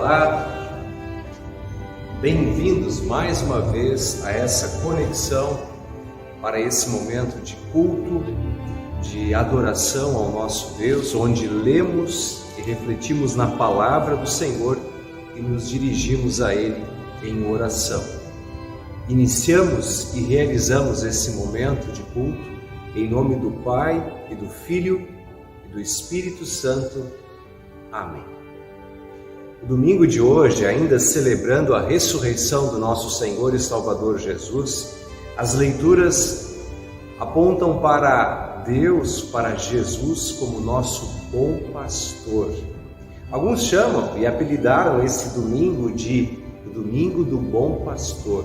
Olá, bem-vindos mais uma vez a essa conexão para esse momento de culto, de adoração ao nosso Deus, onde lemos e refletimos na palavra do Senhor e nos dirigimos a Ele em oração. Iniciamos e realizamos esse momento de culto em nome do Pai e do Filho e do Espírito Santo. Amém. O domingo de hoje, ainda celebrando a ressurreição do nosso Senhor e Salvador Jesus, as leituras apontam para Deus, para Jesus como nosso bom pastor. Alguns chamam e apelidaram esse domingo de o Domingo do Bom Pastor,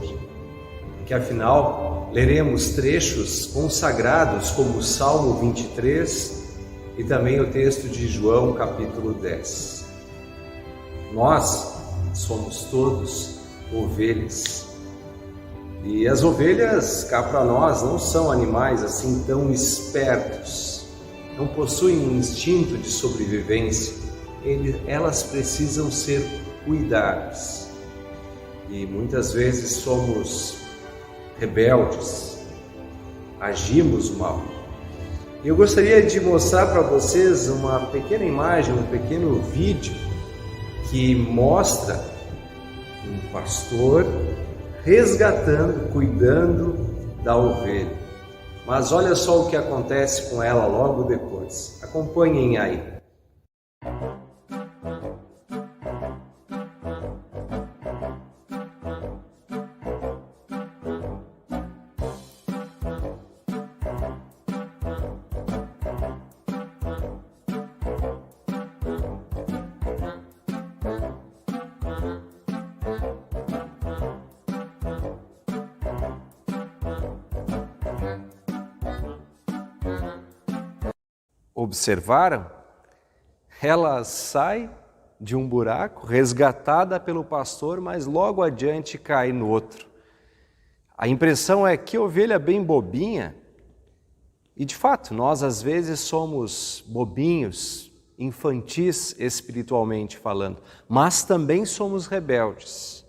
porque afinal leremos trechos consagrados como o Salmo 23 e também o texto de João capítulo 10. Nós somos todos ovelhas. E as ovelhas, cá para nós, não são animais assim tão espertos. Não possuem um instinto de sobrevivência. Elas precisam ser cuidadas. E muitas vezes somos rebeldes. Agimos mal. E eu gostaria de mostrar para vocês uma pequena imagem, um pequeno vídeo que mostra um pastor resgatando, cuidando da ovelha. Mas olha só o que acontece com ela logo depois. Acompanhem aí. Observaram? Ela sai de um buraco, resgatada pelo pastor, mas logo adiante cai no outro. A impressão é que ovelha bem bobinha, e de fato nós às vezes somos bobinhos, infantis espiritualmente falando, mas também somos rebeldes.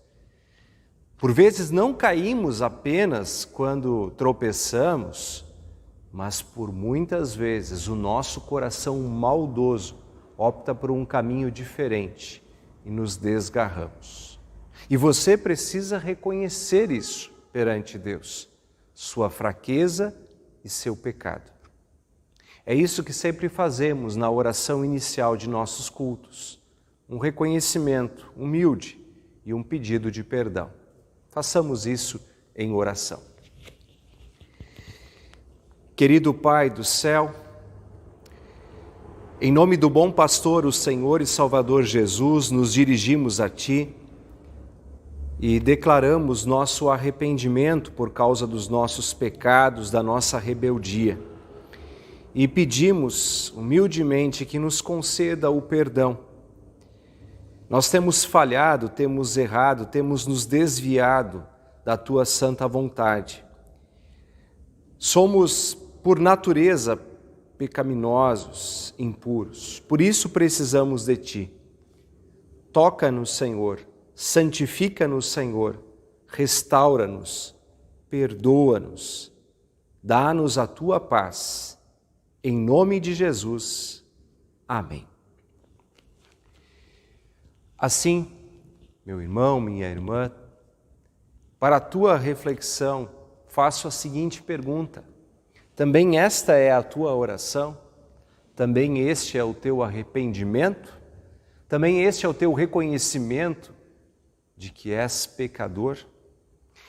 Por vezes não caímos apenas quando tropeçamos, mas por muitas vezes o nosso coração maldoso opta por um caminho diferente e nos desgarramos. E você precisa reconhecer isso perante Deus, sua fraqueza e seu pecado. É isso que sempre fazemos na oração inicial de nossos cultos, um reconhecimento humilde e um pedido de perdão. Façamos isso em oração. Querido Pai do céu, em nome do bom pastor, o Senhor e Salvador Jesus, nos dirigimos a Ti e declaramos nosso arrependimento por causa dos nossos pecados, da nossa rebeldia. E pedimos humildemente que nos conceda o perdão. Nós temos falhado, temos errado, temos nos desviado da Tua santa vontade. Somos, por natureza, pecaminosos, impuros. Por isso precisamos de Ti. Toca-nos, Senhor, santifica-nos, Senhor, restaura-nos, perdoa-nos, dá-nos a Tua paz. Em nome de Jesus. Amém. Assim, meu irmão, minha irmã, para a tua reflexão, faço a seguinte pergunta. Também esta é a tua oração? Também este é o teu arrependimento? Também este é o teu reconhecimento de que és pecador?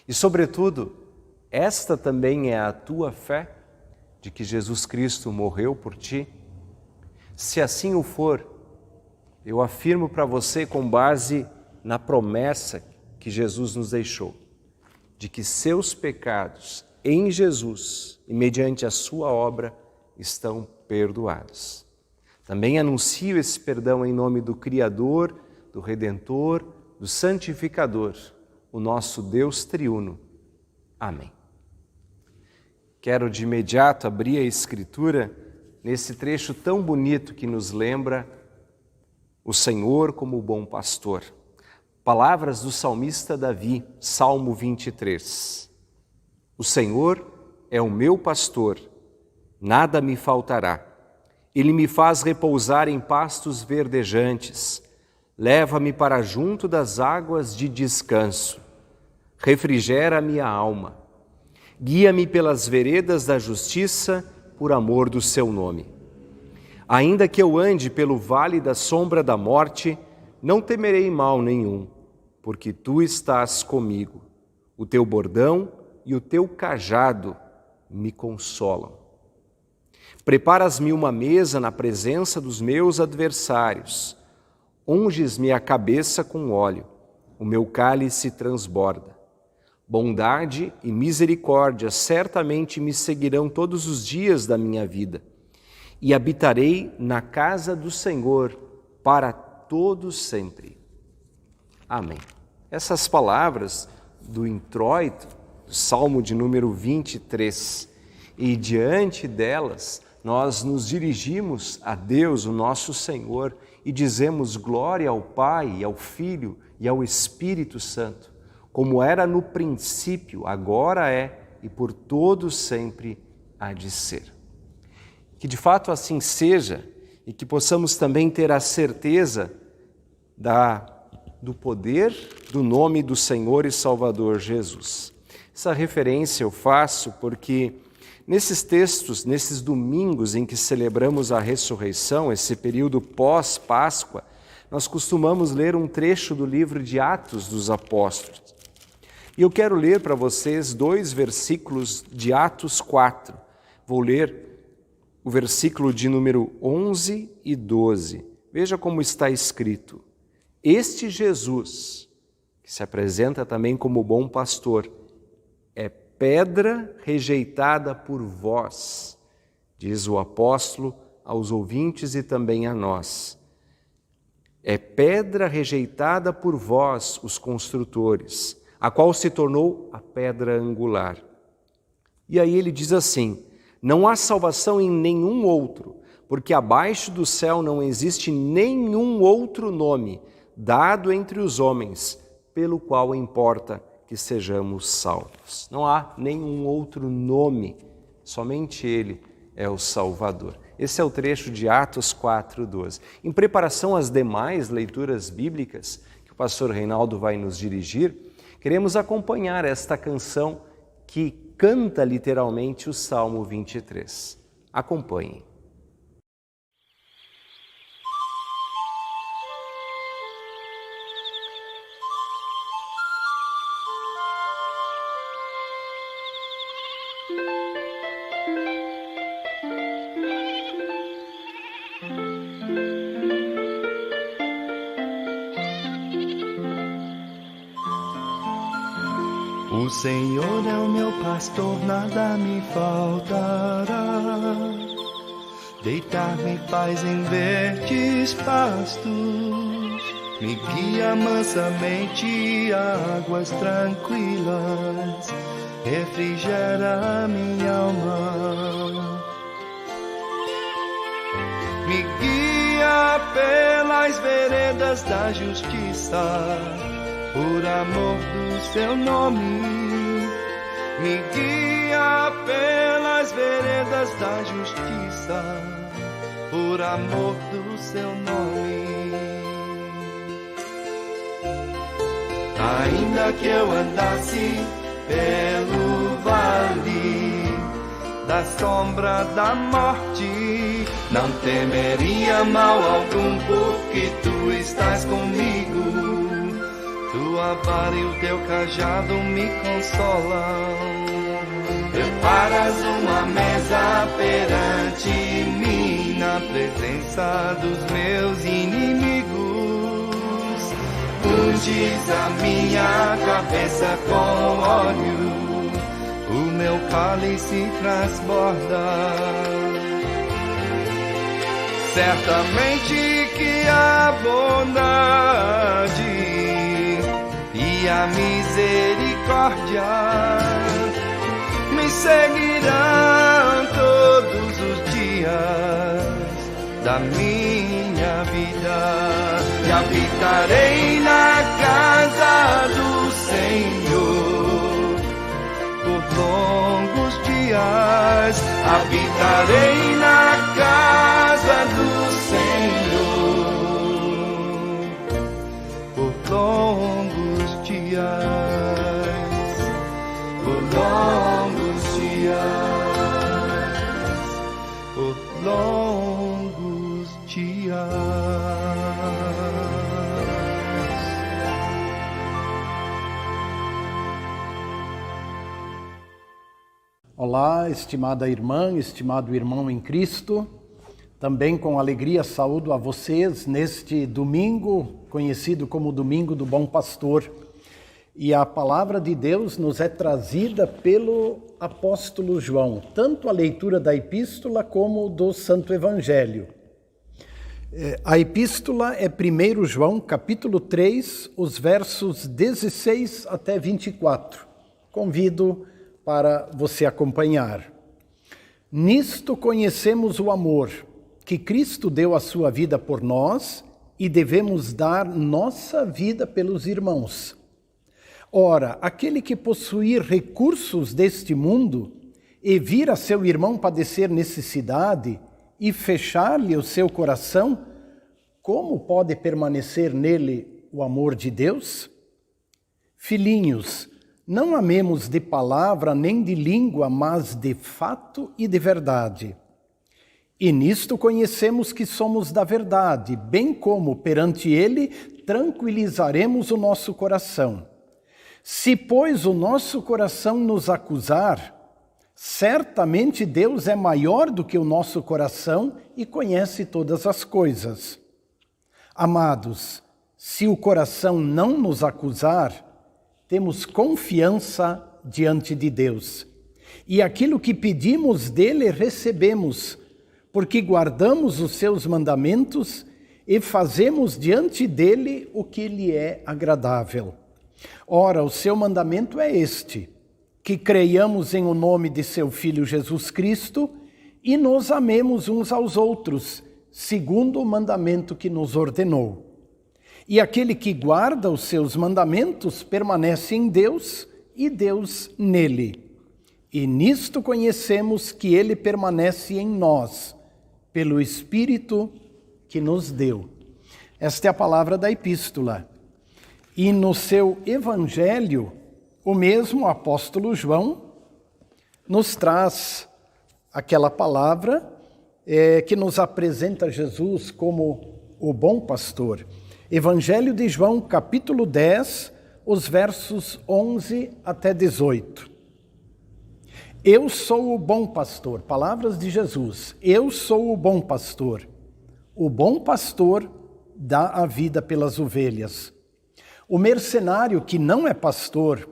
E, sobretudo, esta também é a tua fé de que Jesus Cristo morreu por ti? Se assim o for, eu afirmo para você com base na promessa que Jesus nos deixou, de que seus pecados em Jesus e mediante a sua obra estão perdoados. Também anuncio esse perdão em nome do Criador, do Redentor, do Santificador, o nosso Deus triuno. Amém. Quero de imediato abrir a Escritura nesse trecho tão bonito que nos lembra o Senhor como o bom pastor. Palavras do salmista Davi, Salmo 23. O Senhor é o meu pastor, nada me faltará. Ele me faz repousar em pastos verdejantes, leva-me para junto das águas de descanso, refrigera a minha alma, guia-me pelas veredas da justiça por amor do seu nome. Ainda que eu ande pelo vale da sombra da morte, não temerei mal nenhum, porque tu estás comigo. O teu bordão e o teu cajado me consolam. Preparas-me uma mesa na presença dos meus adversários. Unges-me a cabeça com óleo, o meu cálice transborda. Bondade e misericórdia certamente me seguirão todos os dias da minha vida, e habitarei na casa do Senhor para todos sempre. Amém. Essas palavras do introito, do Salmo de número 23, e diante delas nós nos dirigimos a Deus, o nosso Senhor, e dizemos glória ao Pai, ao Filho e ao Espírito Santo, como era no princípio, agora é e por todo sempre há de ser. Que de fato assim seja e que possamos também ter a certeza do poder do nome do Senhor e Salvador Jesus. Essa referência eu faço porque nesses textos, nesses domingos em que celebramos a ressurreição, esse período pós-Páscoa, nós costumamos ler um trecho do livro de Atos dos Apóstolos. E eu quero ler para vocês 2 versículos de Atos 4. Vou ler o versículo de número 11 e 12. Veja como está escrito. Este Jesus, que se apresenta também como bom pastor, é pedra rejeitada por vós, diz o apóstolo aos ouvintes e também a nós. É pedra rejeitada por vós, os construtores, a qual se tornou a pedra angular. E aí ele diz assim, não há salvação em nenhum outro, porque abaixo do céu não existe nenhum outro nome dado entre os homens, pelo qual importa que sejamos salvos. Não há nenhum outro nome, somente Ele é o Salvador. Esse é o trecho de Atos 4:12. Em preparação às demais leituras bíblicas que o pastor Reinaldo vai nos dirigir, queremos acompanhar esta canção que canta literalmente o Salmo 23. Acompanhem. O Senhor é o meu pastor, nada me faltará. Deitar-me faz em verdes pastos, me guia mansamente a águas tranquilas, refrigera minha alma. Me guia pelas veredas da justiça, por amor do seu nome. Me guia pelas veredas da justiça, por amor do seu nome. Ainda que eu andasse pelo vale da sombra da morte, não temeria mal algum, porque tu estás comigo. Tua vara e o teu cajado me consolam. Preparas uma mesa perante mim, na presença dos meus inimigos. Unges a minha cabeça com óleo, o meu cálice transborda. Certamente que a bondade e a misericórdia me seguirão todos os dias da minha vida. e habitarei na casa do Senhor por longos dias. Habitarei na casa do Senhor por longos dias, por longos dias, por longos dias. Olá, estimada irmã, estimado irmão em Cristo. Também com alegria saúdo a vocês neste domingo, conhecido como Domingo do Bom Pastor. E a palavra de Deus nos é trazida pelo apóstolo João, tanto a leitura da epístola como do Santo Evangelho. A epístola é 1 João, capítulo 3, os versos 16 até 24. Convido para você acompanhar. Nisto conhecemos o amor, que Cristo deu a sua vida por nós e devemos dar nossa vida pelos irmãos. Ora, aquele que possuir recursos deste mundo e vir a seu irmão padecer necessidade e fechar-lhe o seu coração, como pode permanecer nele o amor de Deus? Filhinhos, não amemos de palavra nem de língua, mas de fato e de verdade. E nisto conhecemos que somos da verdade, bem como perante ele tranquilizaremos o nosso coração. Se, pois, o nosso coração nos acusar, certamente Deus é maior do que o nosso coração e conhece todas as coisas. Amados, se o coração não nos acusar, temos confiança diante de Deus. E aquilo que pedimos dele recebemos, porque guardamos os seus mandamentos e fazemos diante dele o que lhe é agradável. Ora, o seu mandamento é este, que creiamos em o nome de seu Filho Jesus Cristo e nos amemos uns aos outros, segundo o mandamento que nos ordenou. E aquele que guarda os seus mandamentos permanece em Deus e Deus nele. E nisto conhecemos que ele permanece em nós, pelo Espírito que nos deu. Esta é a palavra da epístola. E no seu Evangelho, o mesmo apóstolo João nos traz aquela palavra que nos apresenta Jesus como o bom pastor. Evangelho de João, capítulo 10, os versos 11 até 18. Eu sou o bom pastor, palavras de Jesus. Eu sou o bom pastor. O bom pastor dá a vida pelas ovelhas. O mercenário que não é pastor,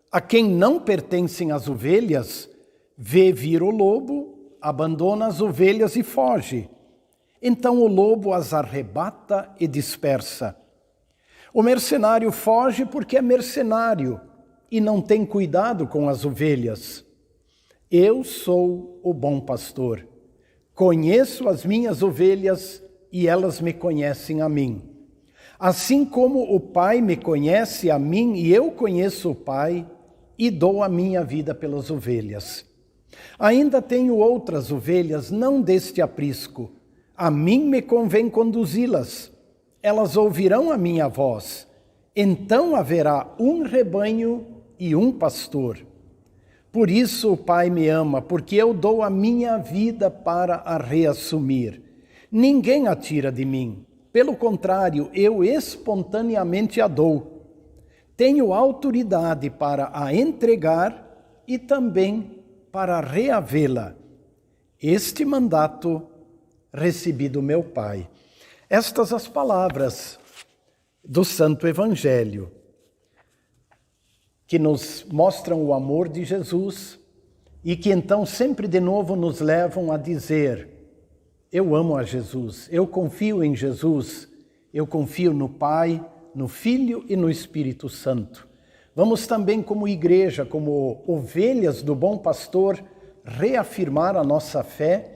a quem não pertencem as ovelhas, vê vir o lobo, abandona as ovelhas e foge. Então o lobo as arrebata e dispersa. O mercenário foge porque é mercenário e não tem cuidado com as ovelhas. Eu sou o bom pastor. Conheço as minhas ovelhas e elas me conhecem a mim. Assim como o Pai me conhece a mim e eu conheço o Pai e dou a minha vida pelas ovelhas. Ainda tenho outras ovelhas, não deste aprisco. A mim me convém conduzi-las. Elas ouvirão a minha voz. Então haverá um rebanho e um pastor. Por isso o Pai me ama, porque eu dou a minha vida para a reassumir. Ninguém a tira de mim. Pelo contrário, eu espontaneamente a dou. Tenho autoridade para a entregar e também para reavê-la. Este mandato recebi do meu Pai. Estas as palavras do Santo Evangelho, que nos mostram o amor de Jesus e que então sempre de novo nos levam a dizer: eu amo a Jesus, eu confio em Jesus, eu confio no Pai, no Filho e no Espírito Santo. Vamos também, como igreja, como ovelhas do bom pastor, reafirmar a nossa fé,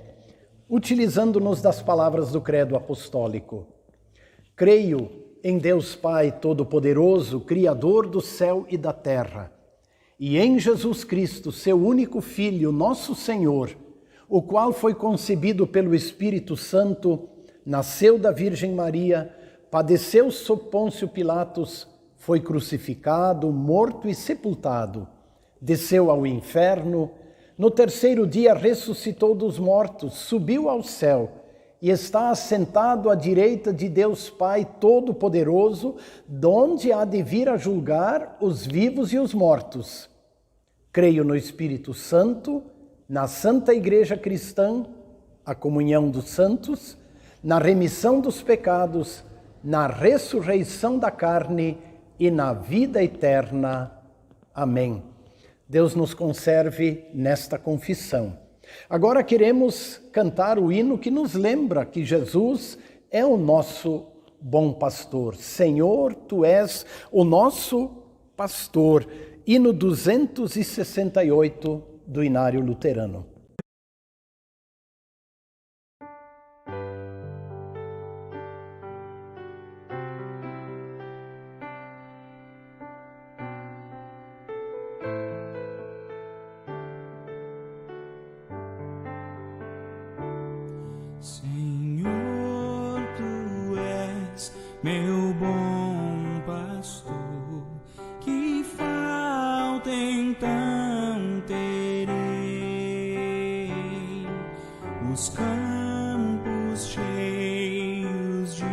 utilizando-nos das palavras do credo apostólico. Creio em Deus Pai Todo-Poderoso, Criador do céu e da terra, e em Jesus Cristo, seu único Filho, nosso Senhor, o qual foi concebido pelo Espírito Santo, nasceu da Virgem Maria, padeceu sob Pôncio Pilatos, foi crucificado, morto e sepultado, desceu ao inferno, no terceiro dia ressuscitou dos mortos, subiu ao céu e está assentado à direita de Deus Pai Todo-Poderoso, donde há de vir a julgar os vivos e os mortos. Creio no Espírito Santo, na Santa Igreja Cristã, a comunhão dos santos, na remissão dos pecados, na ressurreição da carne e na vida eterna. Amém. Deus nos conserve nesta confissão. Agora queremos cantar o hino que nos lembra que Jesus é o nosso bom pastor. Senhor, Tu és o nosso pastor. Hino 268 do Inário Luterano. Senhor, Tu és meu bom pastor, que falta então terei os campos cheios de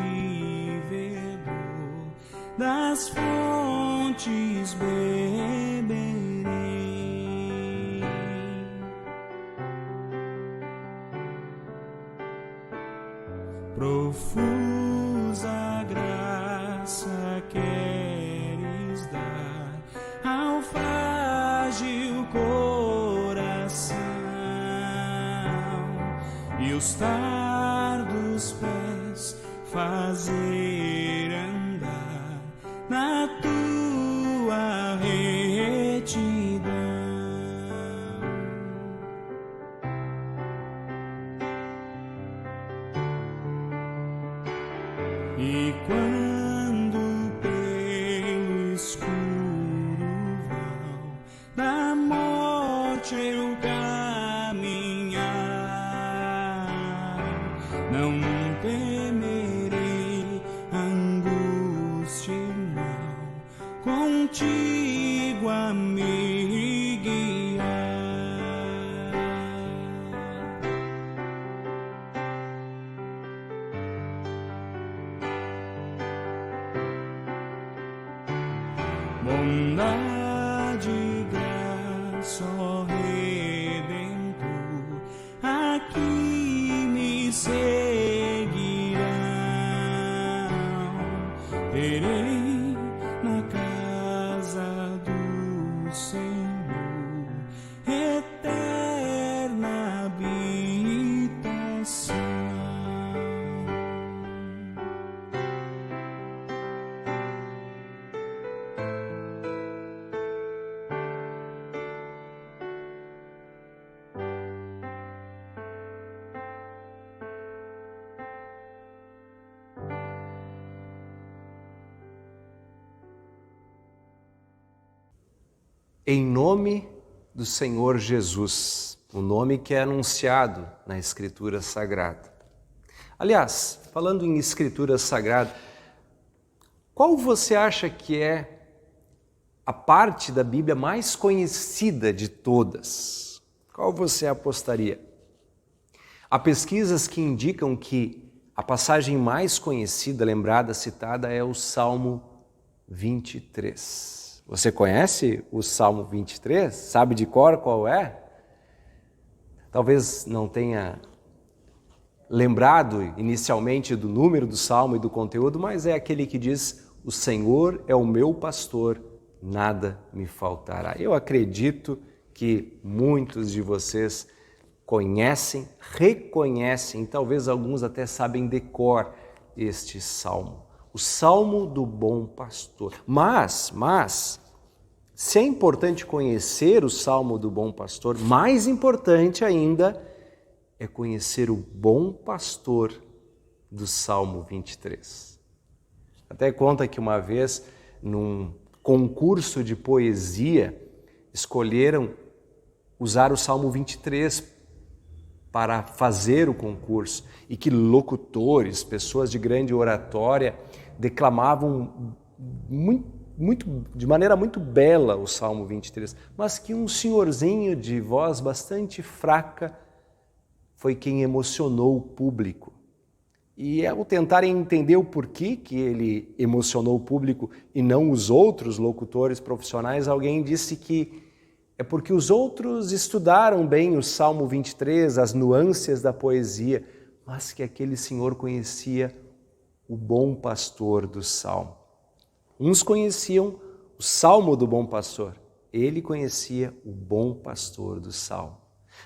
verdor, das fontes beberei. Profusa graça queres dar ao frágil coração, e os tardos pés fazer andar na Tua retidão. E quando pelo escuro vão da morte eu caminhar, não temerei angústia e mal, contigo a me guiar. Bondade e graça, ó Redentor, aqui me seguirão. Terei na casa do Senhor eterna habitação. Em nome do Senhor Jesus, o nome que é anunciado na Escritura Sagrada. Aliás, falando em Escritura Sagrada, qual você acha que é a parte da Bíblia mais conhecida de todas? Qual você apostaria? Há pesquisas que indicam que a passagem mais conhecida, lembrada, citada é o Salmo 23. Você conhece o Salmo 23? Sabe de cor qual é? Talvez não tenha lembrado inicialmente do número do Salmo e do conteúdo, mas é aquele que diz: o Senhor é o meu pastor, nada me faltará. Eu acredito que muitos de vocês conhecem, reconhecem, talvez alguns até sabem de cor este Salmo. O Salmo do Bom Pastor. Mas, se é importante conhecer o Salmo do Bom Pastor, mais importante ainda é conhecer o Bom Pastor do Salmo 23. Até conta que uma vez, num concurso de poesia, escolheram usar o Salmo 23 para fazer o concurso e que locutores, pessoas de grande oratória, declamavam de maneira muito bela o Salmo 23, mas que um senhorzinho de voz bastante fraca foi quem emocionou o público. E ao tentarem entender o porquê que ele emocionou o público e não os outros locutores profissionais, alguém disse que é porque os outros estudaram bem o Salmo 23, as nuances da poesia, mas que aquele senhor conhecia o bom pastor do Salmo. Uns conheciam o Salmo do bom pastor, ele conhecia o bom pastor do Salmo.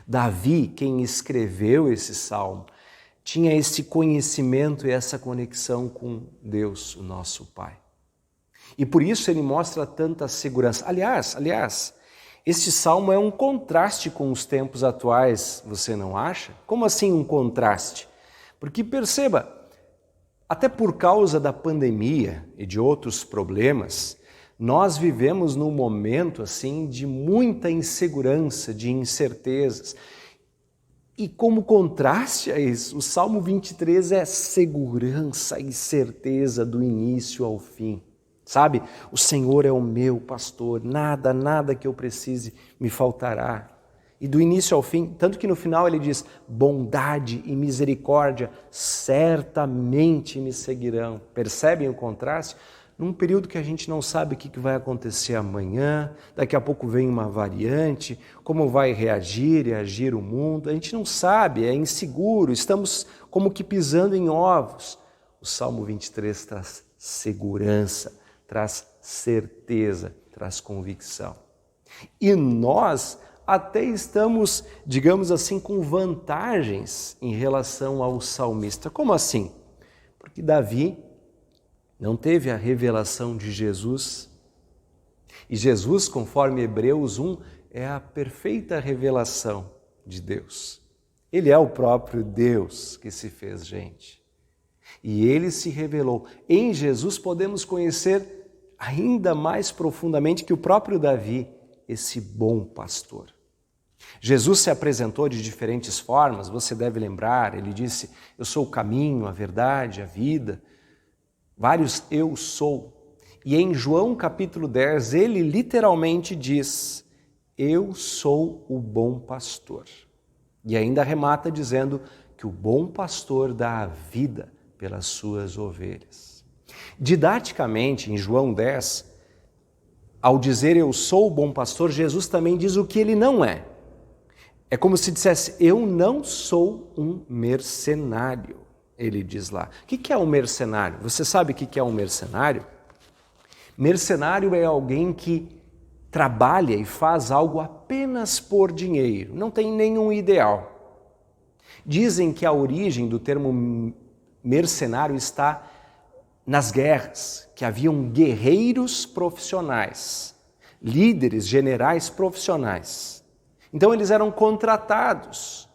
Davi, quem escreveu esse Salmo, tinha esse conhecimento e essa conexão com Deus, o nosso Pai. E por isso ele mostra tanta segurança. Aliás, este salmo é um contraste com os tempos atuais, você não acha? Como assim um contraste? Porque perceba, até por causa da pandemia e de outros problemas, nós vivemos num momento assim de muita insegurança, de incertezas. E como contraste a isso, o Salmo 23 é segurança e certeza do início ao fim. Sabe, o Senhor é o meu pastor, nada que eu precise me faltará. E do início ao fim, tanto que no final ele diz, bondade e misericórdia certamente me seguirão. Percebem o contraste? Num período que a gente não sabe o que vai acontecer amanhã, daqui a pouco vem uma variante, como vai reagir e agir o mundo, a gente não sabe, é inseguro, estamos como que pisando em ovos. O Salmo 23 traz segurança, traz certeza, traz convicção. E nós até estamos, digamos assim, com vantagens em relação ao salmista. Como assim? Porque Davi não teve a revelação de Jesus. E Jesus, conforme Hebreus 1, é a perfeita revelação de Deus. Ele é o próprio Deus que se fez gente. E ele se revelou. Em Jesus podemos conhecer ainda mais profundamente que o próprio Davi, esse bom pastor. Jesus se apresentou de diferentes formas, você deve lembrar, ele disse, eu sou o caminho, a verdade, a vida. Vários eu sou. E em João capítulo 10, ele literalmente diz, eu sou o bom pastor. E ainda remata dizendo que o bom pastor dá a vida pelas suas ovelhas. Didaticamente, em João 10, ao dizer eu sou o bom pastor, Jesus também diz o que ele não é. É como se dissesse, eu não sou um mercenário, ele diz lá. O que é um mercenário? Você sabe o que é um mercenário? Mercenário é alguém que trabalha e faz algo apenas por dinheiro, não tem nenhum ideal. Dizem que a origem do termo mercenário está nas guerras, que haviam guerreiros profissionais, líderes, generais profissionais. Então eles eram contratados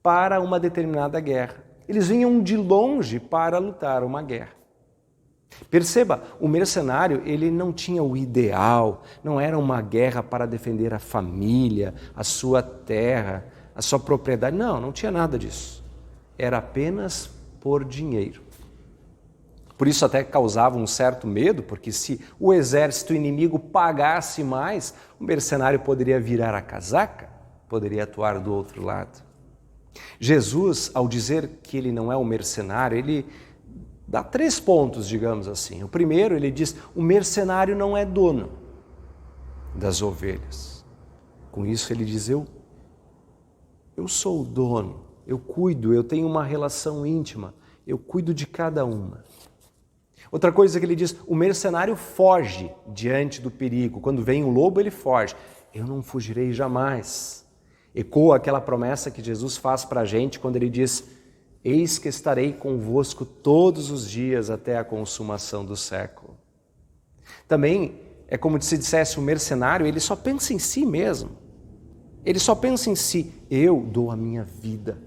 para uma determinada guerra. Eles vinham de longe para lutar uma guerra. Perceba, o mercenário ele não tinha o ideal, não era uma guerra para defender a família, a sua terra, a sua propriedade. Não tinha nada disso. Era apenas por dinheiro. Por isso até causava um certo medo, porque se o exército inimigo pagasse mais, o mercenário poderia virar a casaca, poderia atuar do outro lado. Jesus, ao dizer que ele não é um mercenário, ele dá 3 pontos, digamos assim. O primeiro, ele diz, o mercenário não é dono das ovelhas. Com isso ele diz, eu sou o dono, eu cuido, eu tenho uma relação íntima, eu cuido de cada uma. Outra coisa que ele diz, o mercenário foge diante do perigo. Quando vem um lobo, ele foge. Eu não fugirei jamais. Ecoa aquela promessa que Jesus faz para a gente quando ele diz, eis que estarei convosco todos os dias até a consumação do século. Também é como se dissesse o mercenário, ele só pensa em si mesmo. Ele só pensa em si. Eu dou a minha vida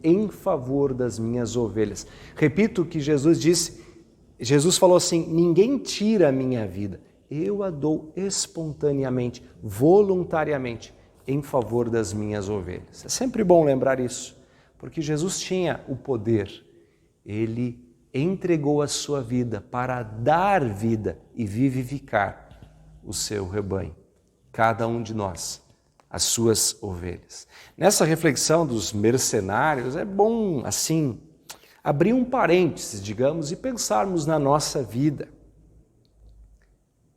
em favor das minhas ovelhas. Repito o que Jesus disse, Jesus falou assim, ninguém tira a minha vida, eu a dou espontaneamente, voluntariamente, em favor das minhas ovelhas. É sempre bom lembrar isso, porque Jesus tinha o poder, ele entregou a sua vida para dar vida e vivificar o seu rebanho, cada um de nós, as suas ovelhas. Nessa reflexão dos mercenários, é bom, assim, abrir um parênteses, digamos, e pensarmos na nossa vida.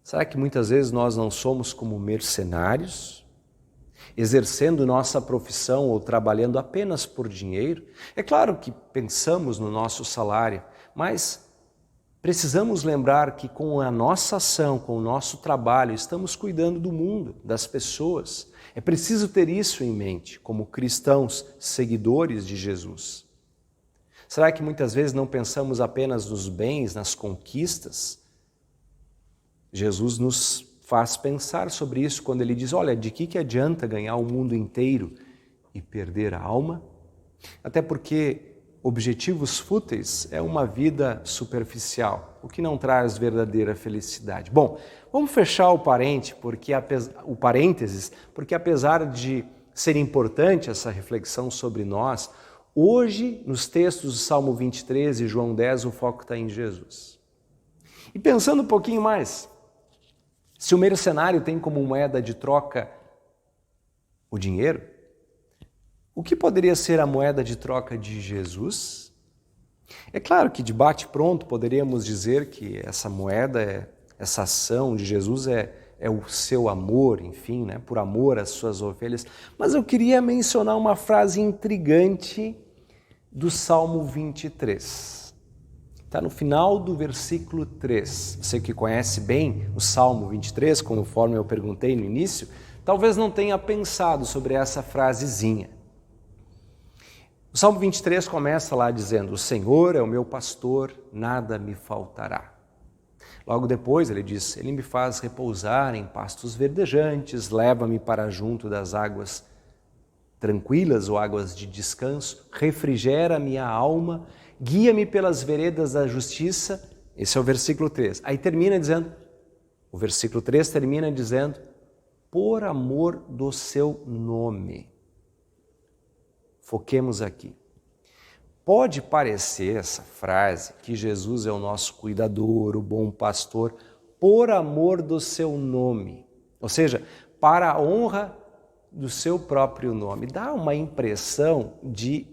Será que muitas vezes nós não somos como mercenários, exercendo nossa profissão ou trabalhando apenas por dinheiro? É claro que pensamos no nosso salário, mas precisamos lembrar que com a nossa ação, com o nosso trabalho, estamos cuidando do mundo, das pessoas. É preciso ter isso em mente, como cristãos, seguidores de Jesus. Será que muitas vezes não pensamos apenas nos bens, nas conquistas? Jesus nos faz pensar sobre isso quando ele diz, olha, de que adianta ganhar o mundo inteiro e perder a alma? Até porque objetivos fúteis é uma vida superficial, o que não traz verdadeira felicidade. Bom, vamos fechar o parênteses, porque apesar de ser importante essa reflexão sobre nós, hoje, nos textos do Salmo 23 e João 10, o foco está em Jesus. E pensando um pouquinho mais, se o mercenário tem como moeda de troca o dinheiro, o que poderia ser a moeda de troca de Jesus? É claro que de bate-pronto poderíamos dizer que essa moeda, essa ação de Jesus é o seu amor, enfim, né? Por amor às suas ovelhas. Mas eu queria mencionar uma frase intrigante do Salmo 23. Está no final do versículo 3. Você que conhece bem o Salmo 23, conforme eu perguntei no início, talvez não tenha pensado sobre essa frasezinha. O Salmo 23 começa lá dizendo, o Senhor é o meu pastor, nada me faltará. Logo depois ele diz, ele me faz repousar em pastos verdejantes, leva-me para junto das águas tranquilas ou águas de descanso, refrigera minha alma, guia-me pelas veredas da justiça. Esse é o versículo 3. Aí termina dizendo, o versículo 3 termina dizendo, por amor do seu nome. Foquemos aqui. Pode parecer essa frase que Jesus é o nosso cuidador, o bom pastor, por amor do seu nome. Ou seja, para a honra do seu próprio nome. Dá uma impressão de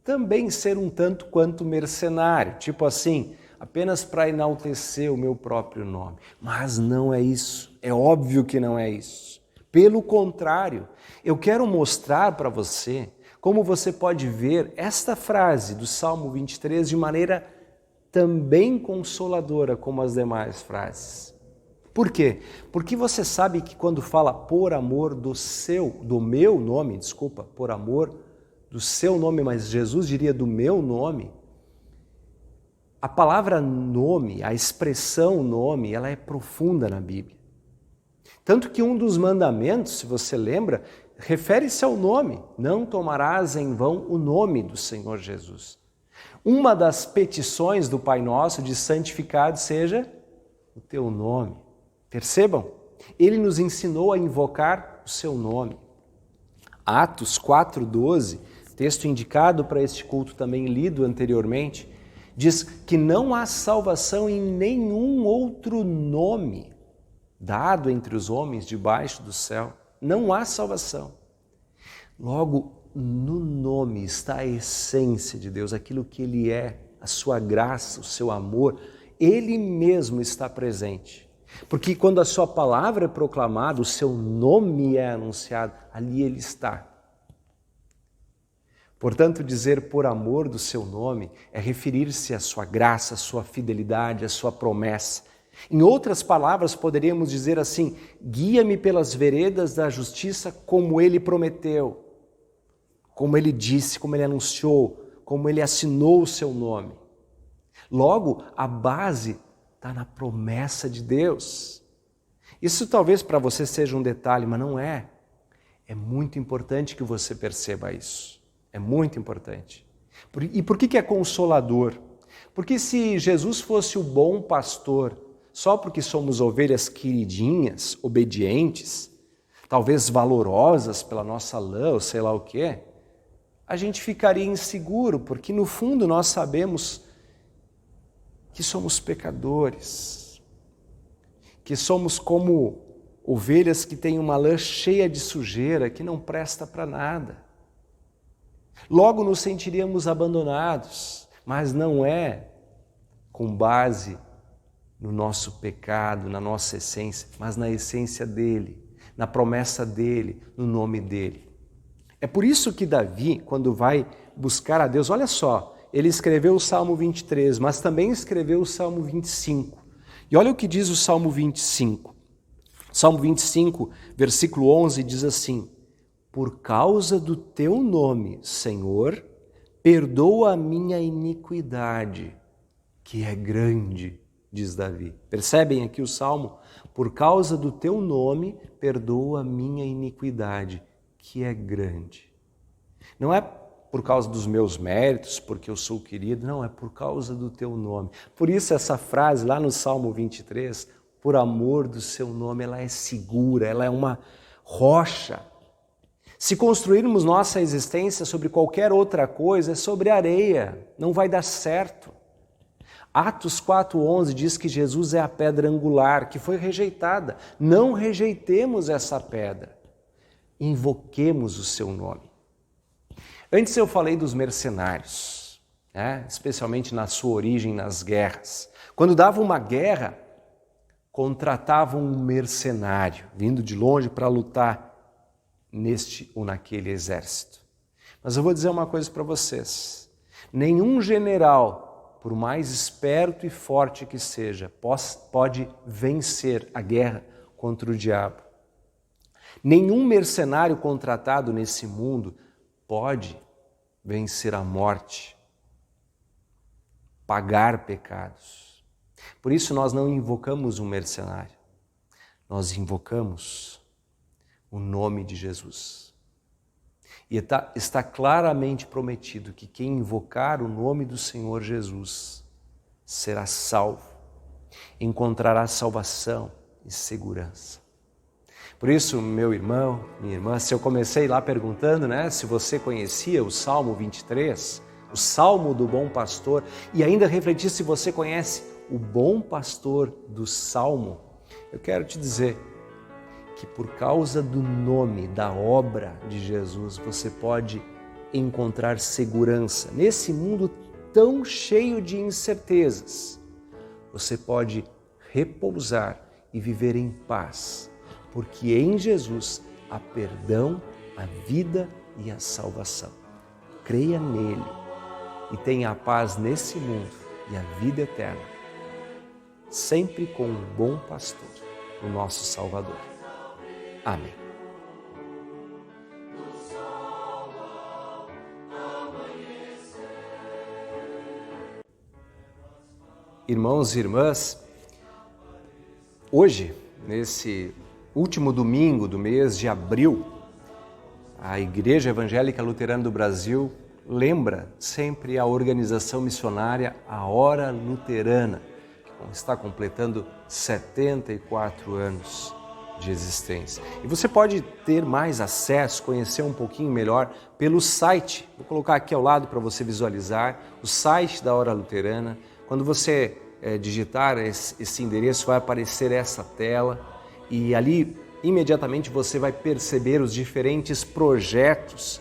também ser um tanto quanto mercenário. Tipo assim, apenas para enaltecer o meu próprio nome. Mas não é isso. É óbvio que não é isso. Pelo contrário, eu quero mostrar para você como você pode ver esta frase do Salmo 23 de maneira também consoladora como as demais frases. Por quê? Porque você sabe que quando fala por amor do meu nome, por amor do seu nome, mas Jesus diria do meu nome, a palavra nome, a expressão nome, ela é profunda na Bíblia. Tanto que um dos mandamentos, se você lembra, refere-se ao nome. Não tomarás em vão o nome do Senhor Jesus. Uma das petições do Pai Nosso diz, santificado seja o teu nome. Percebam? Ele nos ensinou a invocar o seu nome. Atos 4:12, texto indicado para este culto também lido anteriormente, diz que não há salvação em nenhum outro nome dado entre os homens debaixo do céu. Não há salvação. Logo, no nome está a essência de Deus, aquilo que Ele é, a sua graça, o seu amor. Ele mesmo está presente. Porque quando a sua palavra é proclamada, o seu nome é anunciado, ali Ele está. Portanto, dizer por amor do seu nome é referir-se à sua graça, à sua fidelidade, à sua promessa. Em outras palavras, poderíamos dizer assim, guia-me pelas veredas da justiça como Ele prometeu, como Ele disse, como Ele anunciou, como Ele assinou o seu nome. Logo, a base está na promessa de Deus. Isso talvez para você seja um detalhe, mas não é. É muito importante que você perceba isso. É muito importante. E por que é consolador? Porque se Jesus fosse o bom pastor, só porque somos ovelhas queridinhas, obedientes, talvez valorosas pela nossa lã ou sei lá o quê, a gente ficaria inseguro, porque no fundo nós sabemos que somos pecadores, que somos como ovelhas que têm uma lã cheia de sujeira, que não presta para nada. Logo nos sentiríamos abandonados, mas não é com base no nosso pecado, na nossa essência, mas na essência dele, na promessa dele, no nome dele. É por isso que Davi, quando vai buscar a Deus, olha só, ele escreveu o Salmo 23, mas também escreveu o Salmo 25. E olha o que diz o Salmo 25. Salmo 25, versículo 11, diz assim: por causa do teu nome, Senhor, perdoa a minha iniquidade, que é grande, diz Davi. Percebem aqui o Salmo? Por causa do teu nome, perdoa a minha iniquidade, que é grande. Não é por causa dos meus méritos, porque eu sou querido, não, é por causa do teu nome. Por isso essa frase lá no Salmo 23, por amor do seu nome, ela é segura, ela é uma rocha. Se construirmos nossa existência sobre qualquer outra coisa, é sobre areia, não vai dar certo. Atos 4,11 diz que Jesus é a pedra angular, que foi rejeitada. Não rejeitemos essa pedra, invoquemos o seu nome. Antes eu falei dos mercenários, né? Especialmente na sua origem nas guerras. Quando dava uma guerra, contratavam um mercenário, vindo de longe para lutar neste ou naquele exército. Mas eu vou dizer uma coisa para vocês. Nenhum general, por mais esperto e forte que seja, pode vencer a guerra contra o diabo. Nenhum mercenário contratado nesse mundo pode vencer a morte, pagar pecados. Por isso nós não invocamos um mercenário, nós invocamos o nome de Jesus. E está claramente prometido que quem invocar o nome do Senhor Jesus será salvo, encontrará salvação e segurança. Por isso, meu irmão, minha irmã, se eu comecei lá perguntando, né, se você conhecia o Salmo 23, o Salmo do Bom Pastor, e ainda refletir se você conhece o Bom Pastor do Salmo, eu quero te dizer que por causa do nome, da obra de Jesus, você pode encontrar segurança. Nesse mundo tão cheio de incertezas, você pode repousar e viver em paz, porque em Jesus há perdão, a vida e a salvação. Creia nele e tenha a paz nesse mundo e a vida eterna, sempre com o bom pastor, o nosso Salvador. Amém. Irmãos e irmãs, hoje, nesse último domingo do mês de abril, a Igreja Evangélica Luterana do Brasil lembra sempre a organização missionária A Hora Luterana, que está completando 74 anos de existência. E você pode ter mais acesso, conhecer um pouquinho melhor pelo site. Vou colocar aqui ao lado para você visualizar o site da Hora Luterana. Quando você digitar esse endereço, vai aparecer essa tela e ali imediatamente você vai perceber os diferentes projetos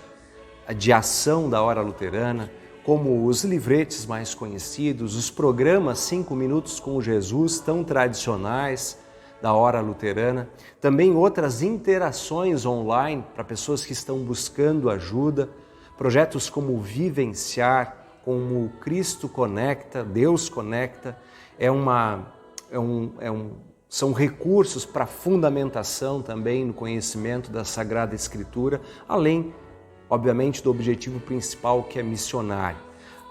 de ação da Hora Luterana, como os livretes mais conhecidos, os programas 5 Minutos com Jesus, tão tradicionais da Hora Luterana, também outras interações online para pessoas que estão buscando ajuda, projetos como Vivenciar, como Cristo Conecta, Deus Conecta, são recursos para fundamentação também no conhecimento da Sagrada Escritura, além, obviamente, do objetivo principal que é missionário.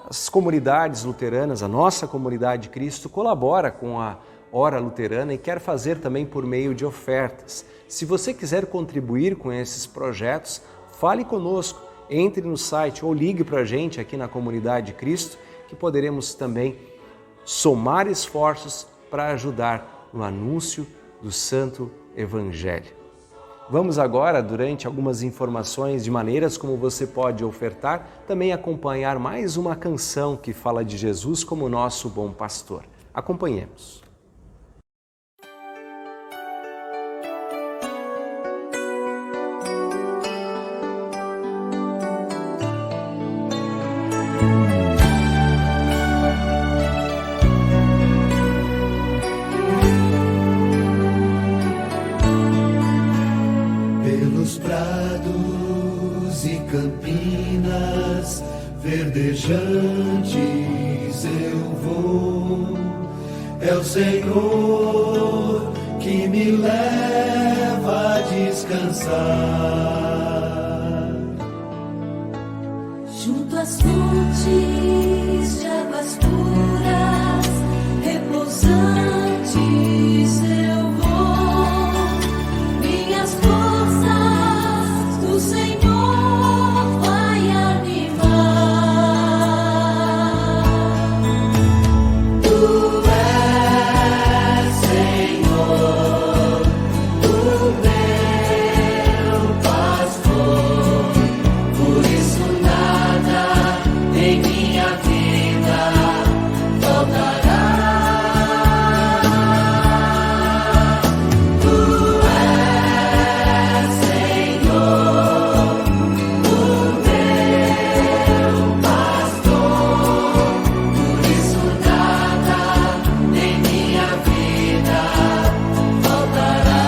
As comunidades luteranas, a nossa comunidade de Cristo, colabora com a Hora Luterana e quer fazer também por meio de ofertas. Se você quiser contribuir com esses projetos, fale conosco, entre no site ou ligue para a gente aqui na Comunidade de Cristo, que poderemos também somar esforços para ajudar no anúncio do Santo Evangelho. Vamos agora, durante algumas informações de maneiras como você pode ofertar, também acompanhar mais uma canção que fala de Jesus como nosso bom pastor. Acompanhemos. Pelos prados e campinas verdejantes eu vou. É o Senhor que me leva a descansar. Junto às fontes de águas puras, repousantes eu vou. Minhas forças do Senhor vai animar. Tu és, Senhor, o meu pastor, por isso nada em minha vida faltará. Tu és, Senhor, o meu pastor, por isso nada em minha vida faltará.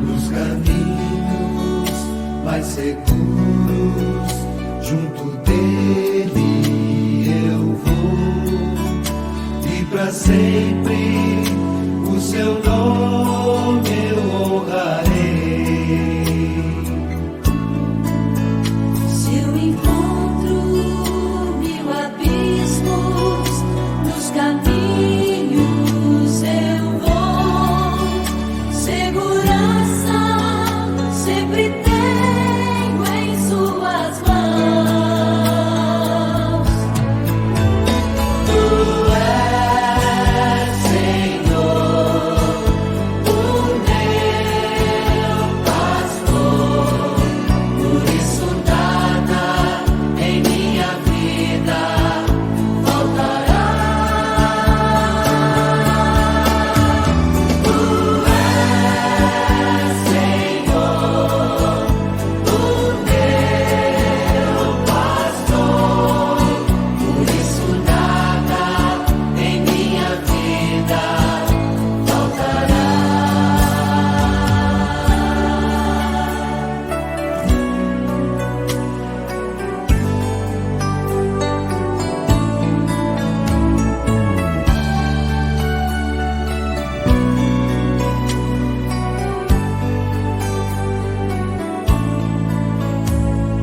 Nos caminhos mais seguros, junto dele eu vou, e para sempre o seu nome eu honrarei. Se eu encontro 1000 abismos nos caminhos eu vou. Segurança sempre tenho em suas mãos. Tu és, Senhor, o meu pastor, por isso nada em minha vida faltará. Tu és, Senhor, o meu pastor, por isso nada em minha vida faltará.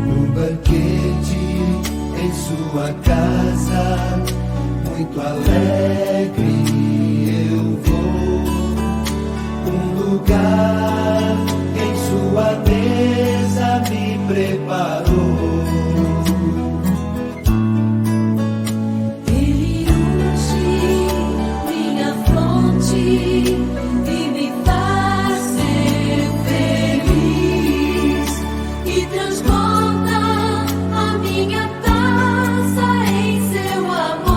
No banquete em sua casa, muito alegre eu vou. Um lugar em sua mesa me preparou. Ele unge minha fronte e me faz ser feliz, e transborda a minha taça em seu amor.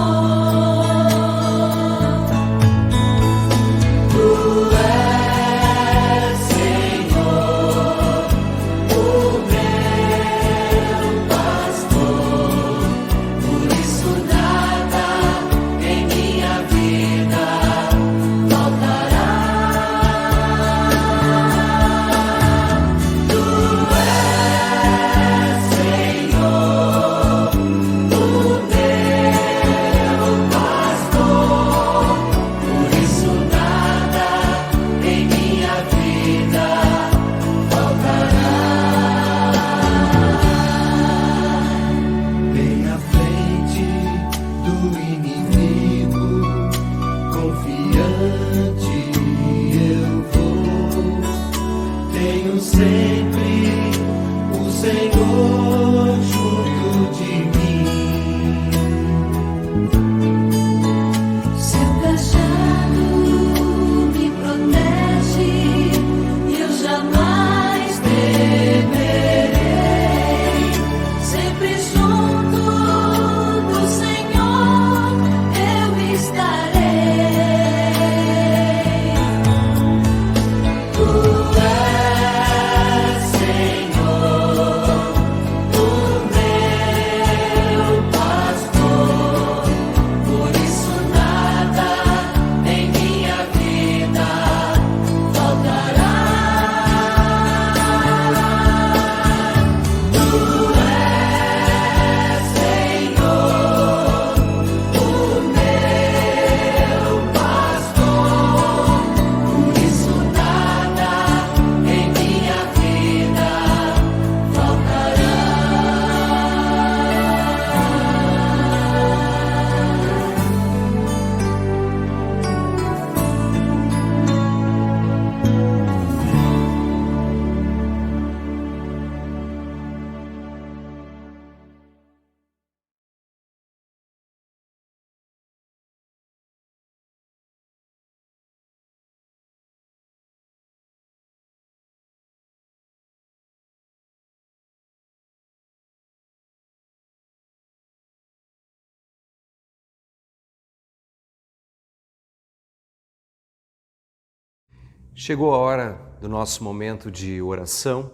Chegou a hora do nosso momento de oração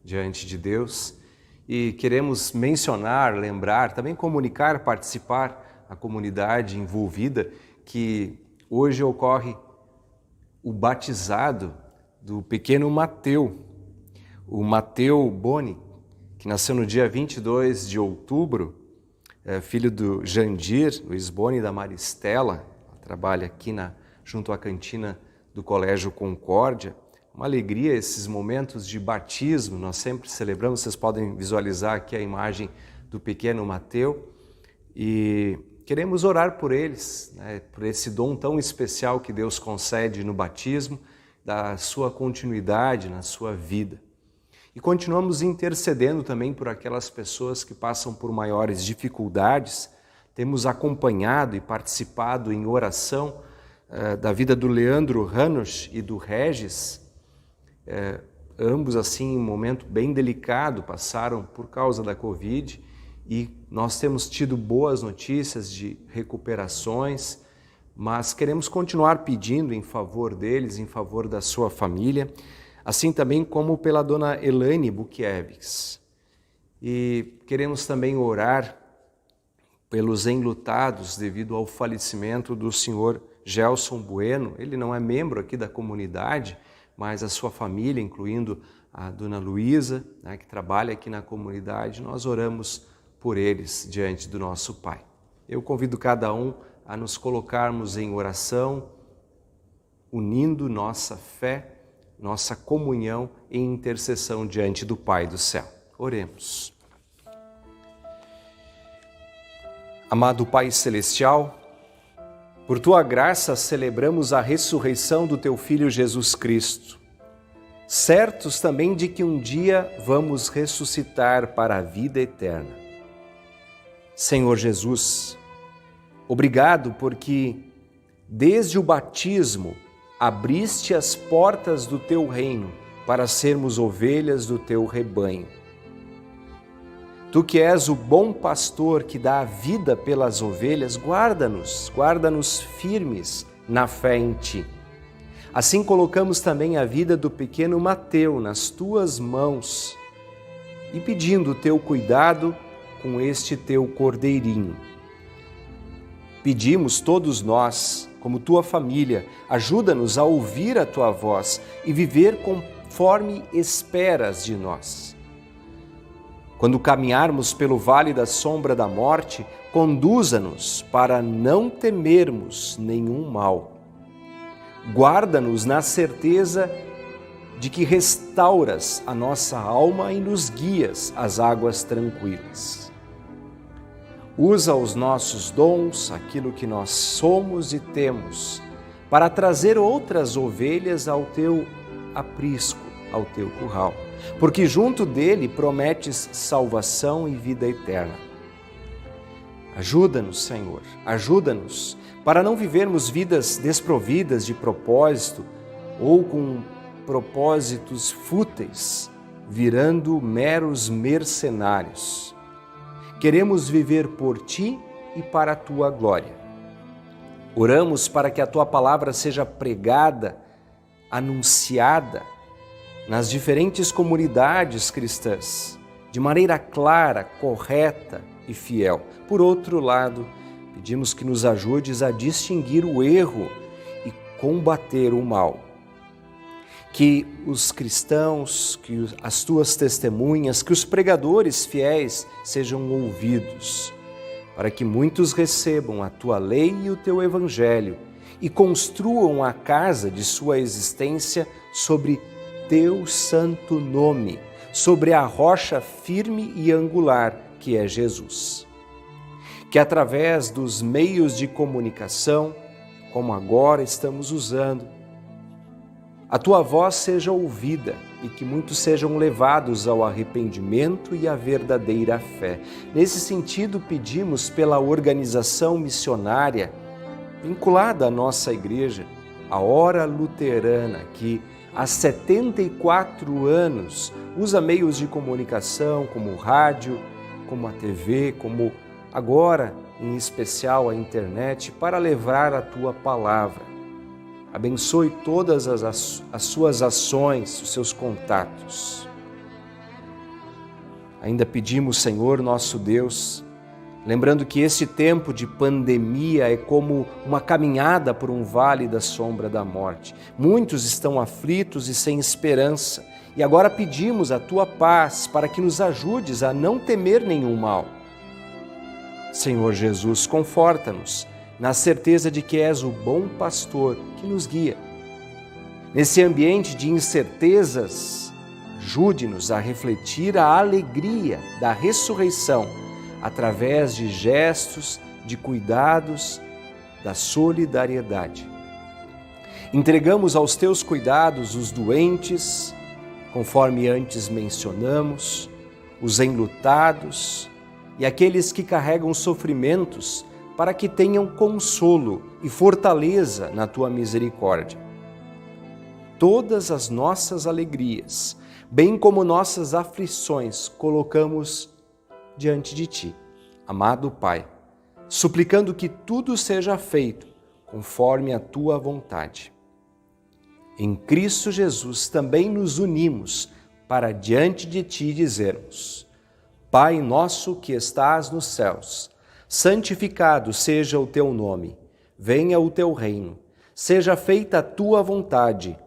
diante de Deus e queremos mencionar, lembrar, também comunicar, participar a comunidade envolvida que hoje ocorre o batizado do pequeno Mateu, o Mateu Boni, que nasceu no dia 22 de outubro, filho do Jandir, Luiz Boni e da Maristela, trabalha aqui junto à cantina do Colégio Concórdia. Uma alegria esses momentos de batismo, nós sempre celebramos, vocês podem visualizar aqui a imagem do pequeno Mateu e queremos orar por eles, por esse dom tão especial que Deus concede no batismo, da sua continuidade na sua vida. E continuamos intercedendo também por aquelas pessoas que passam por maiores dificuldades. Temos acompanhado e participado em oração da vida do Leandro Ranos e do Regis, ambos assim em um momento bem delicado, passaram por causa da Covid e nós temos tido boas notícias de recuperações, mas queremos continuar pedindo em favor deles, em favor da sua família, assim também como pela dona Elaine Bukiewicz. E queremos também orar pelos enlutados devido ao falecimento do senhor Gelson Bueno. Ele não é membro aqui da comunidade, mas a sua família, incluindo a dona Luísa, que trabalha aqui na comunidade, nós oramos por eles diante do nosso Pai. Eu convido cada um a nos colocarmos em oração, unindo nossa fé, nossa comunhão em intercessão diante do Pai do céu. Oremos. Amado Pai Celestial, por Tua graça celebramos a ressurreição do Teu Filho Jesus Cristo, certos também de que um dia vamos ressuscitar para a vida eterna. Senhor Jesus, obrigado porque desde o batismo abriste as portas do Teu reino para sermos ovelhas do Teu rebanho. Tu que és o bom pastor que dá a vida pelas ovelhas, guarda-nos firmes na fé em Ti. Assim colocamos também a vida do pequeno Mateu nas Tuas mãos e pedindo o Teu cuidado com este Teu cordeirinho. Pedimos todos nós, como Tua família, ajuda-nos a ouvir a Tua voz e viver conforme esperas de nós. Quando caminharmos pelo vale da sombra da morte, conduza-nos para não temermos nenhum mal. Guarda-nos na certeza de que restauras a nossa alma e nos guias às águas tranquilas. Usa os nossos dons, aquilo que nós somos e temos, para trazer outras ovelhas ao Teu aprisco, ao Teu curral, porque junto dele prometes salvação e vida eterna. Ajuda-nos, Senhor, ajuda-nos para não vivermos vidas desprovidas de propósito ou com propósitos fúteis, virando meros mercenários. Queremos viver por Ti e para a Tua glória. Oramos para que a Tua palavra seja pregada, anunciada nas diferentes comunidades cristãs, de maneira clara, correta e fiel. Por outro lado, pedimos que nos ajudes a distinguir o erro e combater o mal. Que os cristãos, que as Tuas testemunhas, que os pregadores fiéis sejam ouvidos, para que muitos recebam a Tua lei e o Teu evangelho e construam a casa de sua existência sobre Teu santo nome, sobre a rocha firme e angular que é Jesus. Que através dos meios de comunicação, como agora estamos usando, a Tua voz seja ouvida e que muitos sejam levados ao arrependimento e à verdadeira fé. Nesse sentido, pedimos pela organização missionária vinculada à nossa igreja, a Hora Luterana, que há 74 anos usa meios de comunicação como o rádio, como a TV, como agora, em especial, a internet, para levar a Tua palavra. Abençoe todas as suas ações, os seus contatos. Ainda pedimos, Senhor, nosso Deus, lembrando que esse tempo de pandemia é como uma caminhada por um vale da sombra da morte. Muitos estão aflitos e sem esperança, e agora pedimos a Tua paz para que nos ajudes a não temer nenhum mal. Senhor Jesus, conforta-nos na certeza de que és o bom pastor que nos guia. Nesse ambiente de incertezas, ajude-nos a refletir a alegria da ressurreição através de gestos, de cuidados, da solidariedade. Entregamos aos Teus cuidados os doentes, conforme antes mencionamos, os enlutados e aqueles que carregam sofrimentos, para que tenham consolo e fortaleza na Tua misericórdia. Todas as nossas alegrias, bem como nossas aflições, colocamos diante de Ti, amado Pai, suplicando que tudo seja feito conforme a Tua vontade. Em Cristo Jesus também nos unimos para diante de Ti dizermos: Pai nosso que estás nos céus, santificado seja o Teu nome, venha o Teu reino, seja feita a Tua vontade,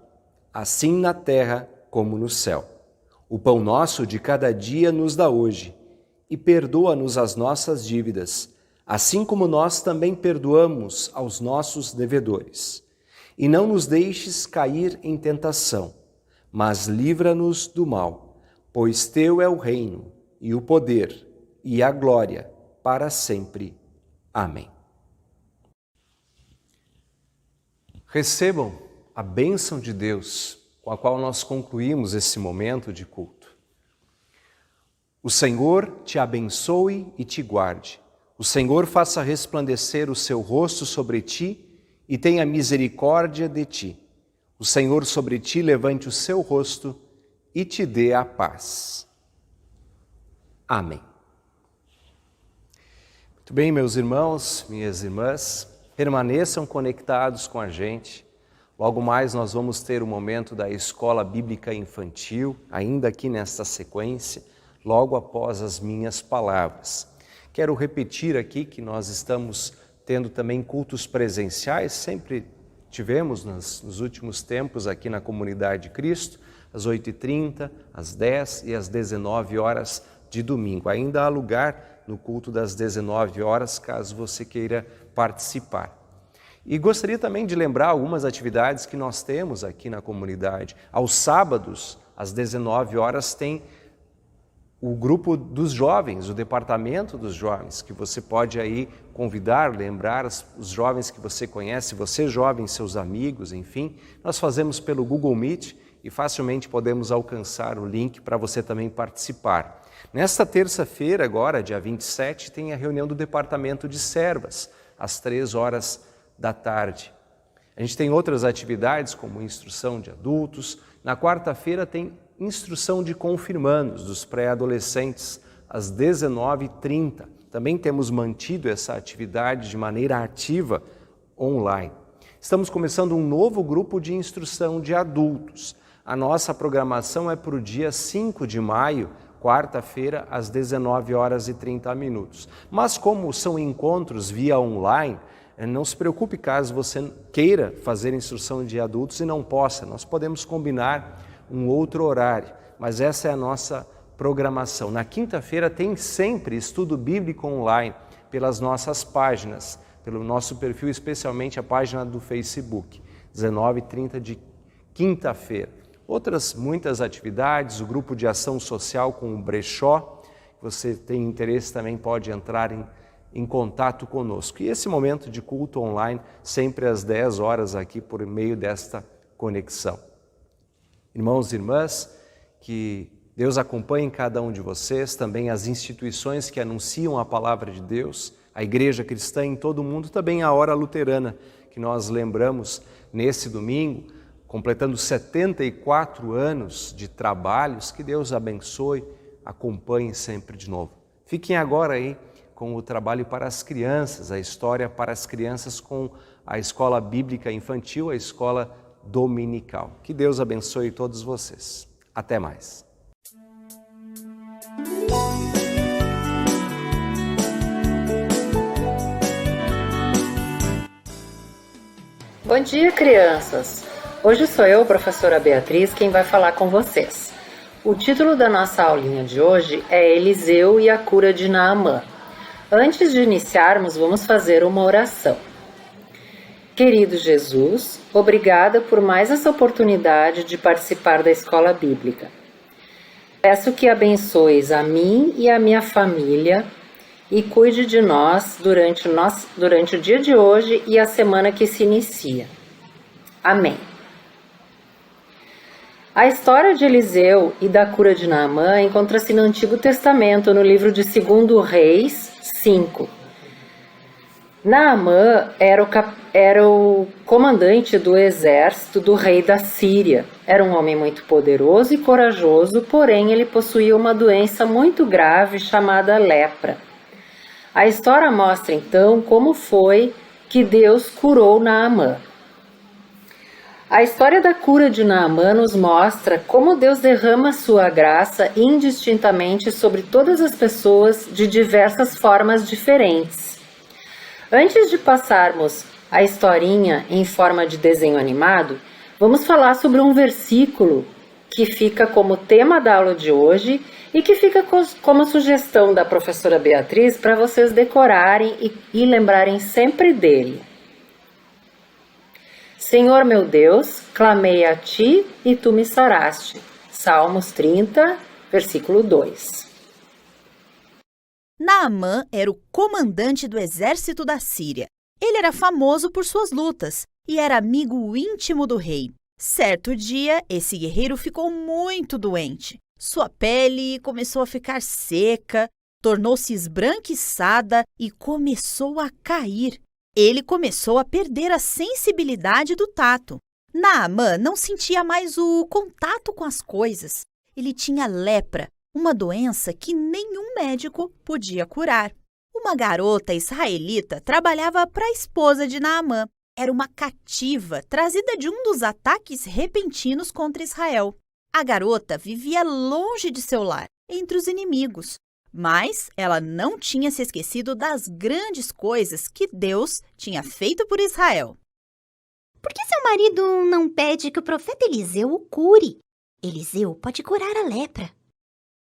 assim na terra como no céu. O pão nosso de cada dia nos dá hoje, e perdoa-nos as nossas dívidas, assim como nós também perdoamos aos nossos devedores. E não nos deixes cair em tentação, mas livra-nos do mal, pois Teu é o reino, e o poder, e a glória, para sempre. Amém. Recebam a bênção de Deus, com a qual nós concluímos esse momento de culto. O Senhor te abençoe e te guarde. O Senhor faça resplandecer o seu rosto sobre ti e tenha misericórdia de ti. O Senhor sobre ti levante o seu rosto e te dê a paz. Amém. Muito bem, meus irmãos, minhas irmãs, permaneçam conectados com a gente. Logo mais nós vamos ter o momento da Escola Bíblica Infantil, ainda aqui nesta sequência, logo após as minhas palavras. Quero repetir aqui que nós estamos tendo também cultos presenciais, sempre tivemos nos últimos tempos aqui na Comunidade de Cristo, às 8h30, às 10 e às 19 horas de domingo. Ainda há lugar no culto das 19 horas, caso você queira participar. E gostaria também de lembrar algumas atividades que nós temos aqui na comunidade. Aos sábados, às 19 horas, tem o grupo dos jovens, o departamento dos jovens, que você pode aí convidar, lembrar os jovens que você conhece, você jovem, seus amigos, enfim. Nós fazemos pelo Google Meet e facilmente podemos alcançar o link para você também participar. Nesta terça-feira, agora, dia 27, tem a reunião do Departamento de Servas, às 3 horas da tarde. A gente tem outras atividades, como instrução de adultos. Na quarta-feira tem instrução de confirmandos, dos pré-adolescentes, às 19h30. Também temos mantido essa atividade de maneira ativa online. Estamos começando um novo grupo de instrução de adultos. A nossa programação é para o dia 5 de maio, quarta-feira, às 19h30. Mas como são encontros via online, não se preocupe caso você queira fazer instrução de adultos e não possa. Nós podemos combinar um outro horário, mas essa é a nossa programação. Na quinta-feira tem sempre estudo bíblico online pelas nossas páginas, pelo nosso perfil, especialmente a página do Facebook, 19h30 de quinta-feira. Outras muitas atividades, o grupo de ação social com o brechó, você tem interesse também pode entrar em contato conosco. E esse momento de culto online, sempre às 10 horas aqui por meio desta conexão. Irmãos e irmãs, que Deus acompanhe cada um de vocês, também as instituições que anunciam a palavra de Deus, a Igreja Cristã em todo o mundo, também a Hora Luterana, que nós lembramos nesse domingo, completando 74 anos de trabalhos. Que Deus abençoe, acompanhe sempre de novo. Fiquem agora aí com o trabalho para as crianças, a história para as crianças com a escola bíblica infantil, a escola dominical. Que Deus abençoe todos vocês. Até mais. Bom dia, crianças! Hoje sou eu, professora Beatriz, quem vai falar com vocês. O título da nossa aulinha de hoje é Eliseu e a cura de Naamã. Antes de iniciarmos, vamos fazer uma oração. Querido Jesus, obrigada por mais essa oportunidade de participar da escola bíblica. Peço que abençoes a mim e a minha família e cuide de nós durante o dia de hoje e a semana que se inicia. Amém. A história de Eliseu e da cura de Naamã encontra-se no Antigo Testamento, no livro de 2 Reis 5. Naamã era o comandante do exército do rei da Síria. Era um homem muito poderoso e corajoso, porém ele possuía uma doença muito grave chamada lepra. A história mostra então como foi que Deus curou Naamã. A história da cura de Naamã nos mostra como Deus derrama sua graça indistintamente sobre todas as pessoas de diversas formas diferentes. Antes de passarmos a historinha em forma de desenho animado, vamos falar sobre um versículo que fica como tema da aula de hoje e que fica como sugestão da professora Beatriz para vocês decorarem e lembrarem sempre dele. Senhor meu Deus, clamei a ti e tu me saraste. Salmos 30, versículo 2. Naamã era o comandante do exército da Síria. Ele era famoso por suas lutas e era amigo íntimo do rei. Certo dia, esse guerreiro ficou muito doente. Sua pele começou a ficar seca, tornou-se esbranquiçada e começou a cair. Ele começou a perder a sensibilidade do tato. Naamã não sentia mais o contato com as coisas. Ele tinha lepra, uma doença que nenhum médico podia curar. Uma garota israelita trabalhava para a esposa de Naamã. Era uma cativa trazida de um dos ataques repentinos contra Israel. A garota vivia longe de seu lar, entre os inimigos. Mas ela não tinha se esquecido das grandes coisas que Deus tinha feito por Israel. Por que seu marido não pede que o profeta Eliseu o cure? Eliseu pode curar a lepra.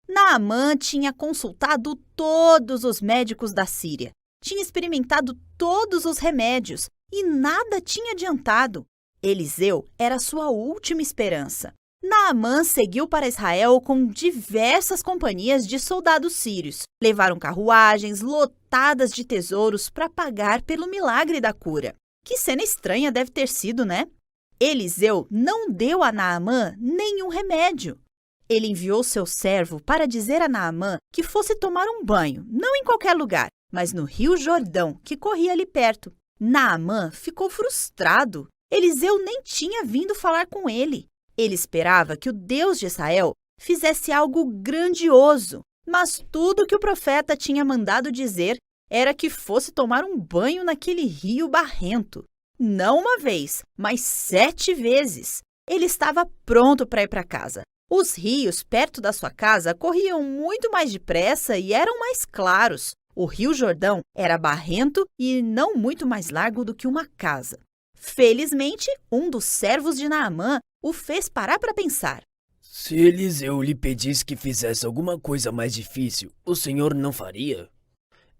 Naamã tinha consultado todos os médicos da Síria. Tinha experimentado todos os remédios e nada tinha adiantado. Eliseu era sua última esperança. Naamã seguiu para Israel com diversas companhias de soldados sírios. Levaram carruagens lotadas de tesouros para pagar pelo milagre da cura. Que cena estranha deve ter sido, né? Eliseu não deu a Naamã nenhum remédio. Ele enviou seu servo para dizer a Naamã que fosse tomar um banho, não em qualquer lugar, mas no Rio Jordão, que corria ali perto. Naamã ficou frustrado. Eliseu nem tinha vindo falar com ele. Ele esperava que o Deus de Israel fizesse algo grandioso, mas tudo que o profeta tinha mandado dizer era que fosse tomar um banho naquele rio barrento. Não uma vez, mas 7 vezes. Ele estava pronto para ir para casa. Os rios perto da sua casa corriam muito mais depressa e eram mais claros. O Rio Jordão era barrento e não muito mais largo do que uma casa. Felizmente, um dos servos de Naamã o fez parar para pensar. Se Eliseu lhe pedisse que fizesse alguma coisa mais difícil, o senhor não faria?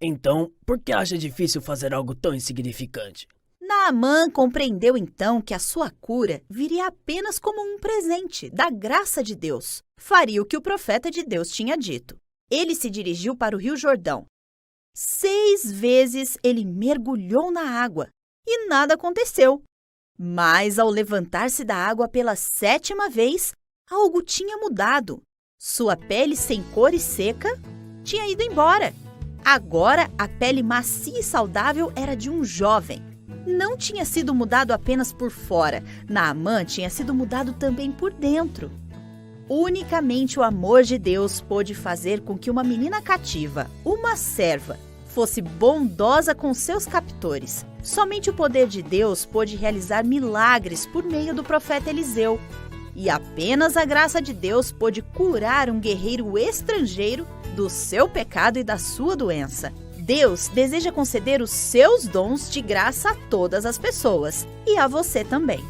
Então, por que acha difícil fazer algo tão insignificante? Naamã compreendeu então que a sua cura viria apenas como um presente da graça de Deus. Faria o que o profeta de Deus tinha dito. Ele se dirigiu para o Rio Jordão. 6 vezes ele mergulhou na água e nada aconteceu. Mas ao levantar-se da água pela 7ª vez, algo tinha mudado. Sua pele sem cor e seca tinha ido embora. Agora, a pele macia e saudável era de um jovem. Não tinha sido mudado apenas por fora. Naamã tinha sido mudado também por dentro. Unicamente o amor de Deus pôde fazer com que uma menina cativa, uma serva, fosse bondosa com seus captores. Somente o poder de Deus pôde realizar milagres por meio do profeta Eliseu. E apenas a graça de Deus pôde curar um guerreiro estrangeiro do seu pecado e da sua doença. Deus deseja conceder os seus dons de graça a todas as pessoas, e a você também.